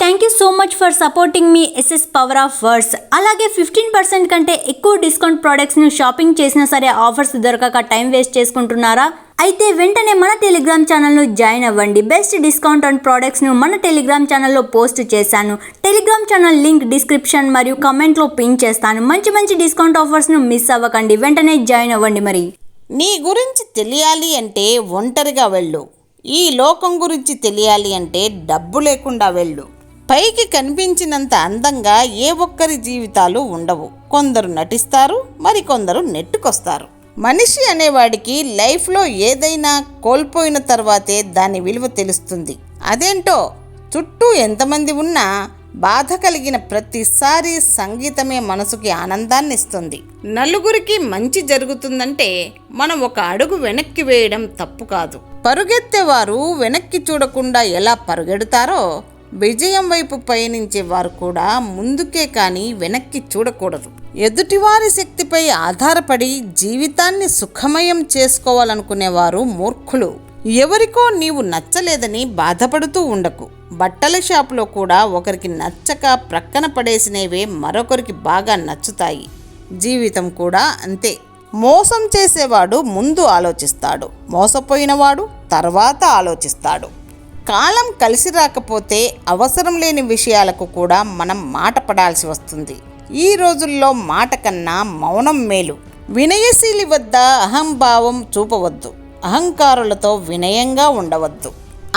Thank you so much for supporting మీ SS power of words. అలాగే 15% కంటే ఎక్కువ డిస్కౌంట్ ప్రోడక్ట్స్ను షాపింగ్ చేసినా సరే ఆఫర్స్ దొరకక టైం వేస్ట్ చేసుకుంటున్నారా? అయితే వెంటనే మన టెలిగ్రామ్ ఛానల్ను జాయిన్ అవ్వండి. బెస్ట్ డిస్కౌంట్ ఆన్ ప్రోడక్ట్స్ను మన టెలిగ్రామ్ ఛానల్లో పోస్ట్ చేశాను. టెలిగ్రామ్ ఛానల్ లింక్ డిస్క్రిప్షన్ మరియు కమెంట్లో పిన్ చేస్తాను. మంచి మంచి డిస్కౌంట్ ఆఫర్స్ను మిస్ అవ్వకండి. వెంటనే జాయిన్ అవ్వండి. మరి నీ గురించి తెలియాలి అంటే ఒంటరిగా వెళ్ళు. ఈ లోకం గురించి తెలియాలి అంటే డబ్బు లేకుండా వెళ్ళు. పైకి కనిపించినంత అందంగా ఏ ఒక్కరి జీవితాలు ఉండవు. కొందరు నటిస్తారు, మరికొందరు నెట్టుకొస్తారు. మనిషి అనేవాడికి లైఫ్లో ఏదైనా కోల్పోయిన తర్వాతే దాని విలువ తెలుస్తుంది. అదేంటో, చుట్టూ ఎంతమంది ఉన్నా బాధ కలిగిన ప్రతిసారి సంగీతమే మనసుకి ఆనందాన్ని ఇస్తుంది. నలుగురికి మంచి జరుగుతుందంటే మనం ఒక అడుగు వెనక్కి వేయడం తప్పు కాదు. పరుగెత్తేవారు వెనక్కి చూడకుండా ఎలా పరుగెడతారో, విజయం వైపు పయనించే వారు కూడా ముందుకే కానీ వెనక్కి చూడకూడదు. ఎదుటివారి శక్తిపై ఆధారపడి జీవితాన్ని సుఖమయం చేసుకోవాలనుకునేవారు మూర్ఖులు. ఎవరికో నీవు నచ్చలేదని బాధపడుతూ ఉండకు. బట్టల షాపులో కూడా ఒకరికి నచ్చక ప్రక్కన పడేసినవే మరొకరికి బాగా నచ్చుతాయి. జీవితం కూడా అంతే. మోసం చేసేవాడు ముందు ఆలోచిస్తాడు, మోసపోయినవాడు తర్వాత ఆలోచిస్తాడు. కాలం కలిసి రాకపోతే అవసరం లేని విషయాలకు కూడా మనం మాట పడాల్సి వస్తుంది. ఈ రోజుల్లో మాట కన్నా మౌనం మేలు. వినయశీలి వద్ద అహంభావం చూపవద్దు. అహంకారులతో వినయంగా ఉండవద్దు.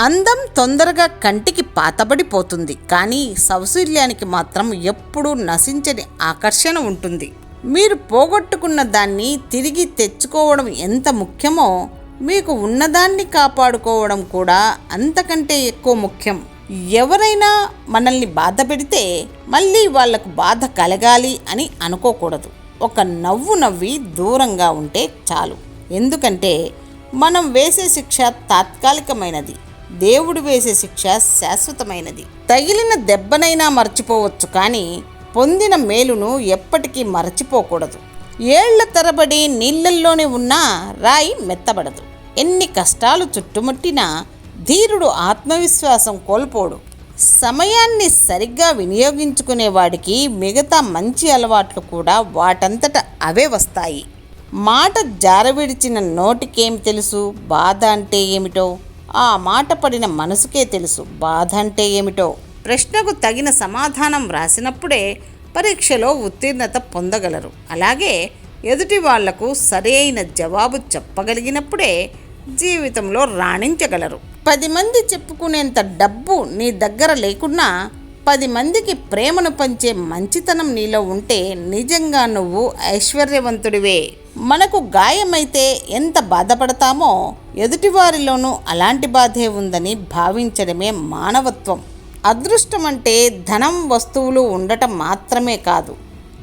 అందం తొందరగా కంటికి పాతబడిపోతుంది, కానీ సౌశల్యానికి మాత్రం ఎప్పుడూ నశించని ఆకర్షణ ఉంటుంది. మీరు పోగొట్టుకున్న దాన్ని తిరిగి తెచ్చుకోవడం ఎంత ముఖ్యమో, మీకు ఉన్నదాన్ని కాపాడుకోవడం కూడా అంతకంటే ఎక్కువ ముఖ్యం. ఎవరైనా మనల్ని బాధ పెడితే మళ్ళీ వాళ్లకు బాధ కలగాలి అని అనుకోకూడదు. ఒక నవ్వు నవ్వి దూరంగా ఉంటే చాలు. ఎందుకంటే మనం వేసే శిక్ష తాత్కాలికమైనది, దేవుడు వేసే శిక్ష శాశ్వతమైనది. తగిలిన దెబ్బనైనా మర్చిపోవచ్చు, కానీ పొందిన మేలును ఎప్పటికీ మరచిపోకూడదు. ఏళ్ల తరబడి నీళ్లల్లోనే ఉన్నా రాయి మెత్తబడదు. ఎన్ని కష్టాలు చుట్టుముట్టినా ధీరుడు ఆత్మవిశ్వాసం కోల్పోడు. సమయాన్ని సరిగ్గా వినియోగించుకునేవాడికి మిగతా మంచి అలవాట్లు కూడా వాటంతట అవే వస్తాయి. మాట జారవిడిచిన నోటికేం తెలుసు బాధ అంటే ఏమిటో? ఆ మాట పడిన మనసుకే తెలుసు బాధ అంటే ఏమిటో. ప్రశ్నకు తగిన సమాధానం రాసినప్పుడే పరీక్షలో ఉత్తీర్ణత పొందగలరు. అలాగే ఎదుటి వాళ్లకు సరైన జవాబు చెప్పగలిగినప్పుడే జీవితంలో రాణించగలరు. 10 మంది చెప్పుకునేంత డబ్బు నీ దగ్గర లేకున్నా 10 మందికి ప్రేమను పంచే మంచితనం నీలో ఉంటే నిజంగా నువ్వు ఐశ్వర్యవంతుడివే. మనకు గాయమైతే ఎంత బాధపడతామో ఎదుటివారిలోనూ అలాంటి బాధే ఉందని భావించడమే మానవత్వం. అదృష్టం అంటే ధనం, వస్తువులు ఉండటం మాత్రమే కాదు.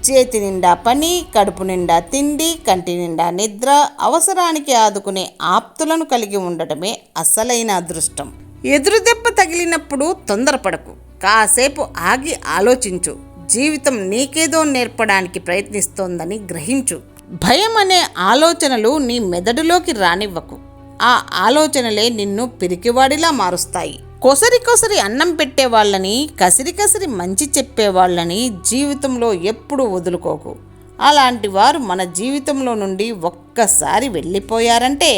చేతి నిండా పని, కడుపు నిండా తిండి, కంటి నిండా నిద్ర, అవసరానికి ఆదుకునే ఆప్తులను కలిగి ఉండటమే అసలైన అదృష్టం. ఎదురుదెబ్బ తగిలినప్పుడు తొందరపడకు. కాసేపు ఆగి ఆలోచించు. జీవితం నీకేదో నేర్పడానికి ప్రయత్నిస్తోందని గ్రహించు. భయం అనే ఆలోచనలు నీ మెదడులోకి రానివ్వకు. ఆ ఆలోచనలే నిన్ను పిరికివాడిలా మారుస్తాయి. కొసరి అన్నం పెట్టేవాళ్ళని, కసిరి మంచి చెప్పేవాళ్ళని జీవితంలో ఎప్పుడూ వదులుకోకు. అలాంటి వారు మన జీవితంలో నుండి ఒక్కసారి వెళ్ళిపోయారంటే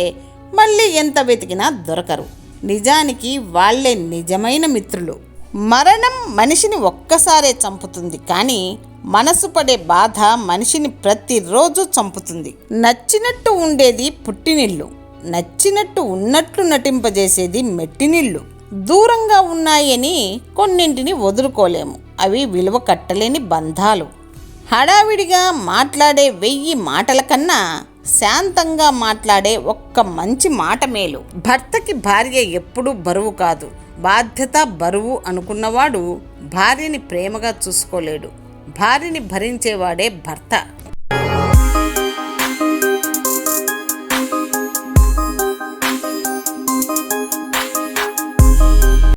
మళ్ళీ ఎంత వెతికినా దొరకరు. నిజానికి వాళ్ళే నిజమైన మిత్రులు. మరణం మనిషిని ఒక్కసారే చంపుతుంది, కానీ మనసు పడే బాధ మనిషిని ప్రతిరోజు చంపుతుంది. నచ్చినట్టు ఉండేది పుట్టినిల్లు, నచ్చినట్టు ఉన్నట్లు నటింపజేసేది మెట్టినిల్లు. దూరంగా ఉన్నాయని కొన్నింటిని వదులుకోలేము. అవి విలువ కట్టలేని బంధాలు. హడావిడిగా మాట్లాడే 1000 మాటల కన్నా శాంతంగా మాట్లాడే ఒక్క మంచి మాట మేలు. భర్తకి భార్య ఎప్పుడూ బరువు కాదు. బాధ్యత బరువు అనుకున్నవాడు భార్యని ప్రేమగా చూసుకోలేడు. భార్యని భరించేవాడే భర్త.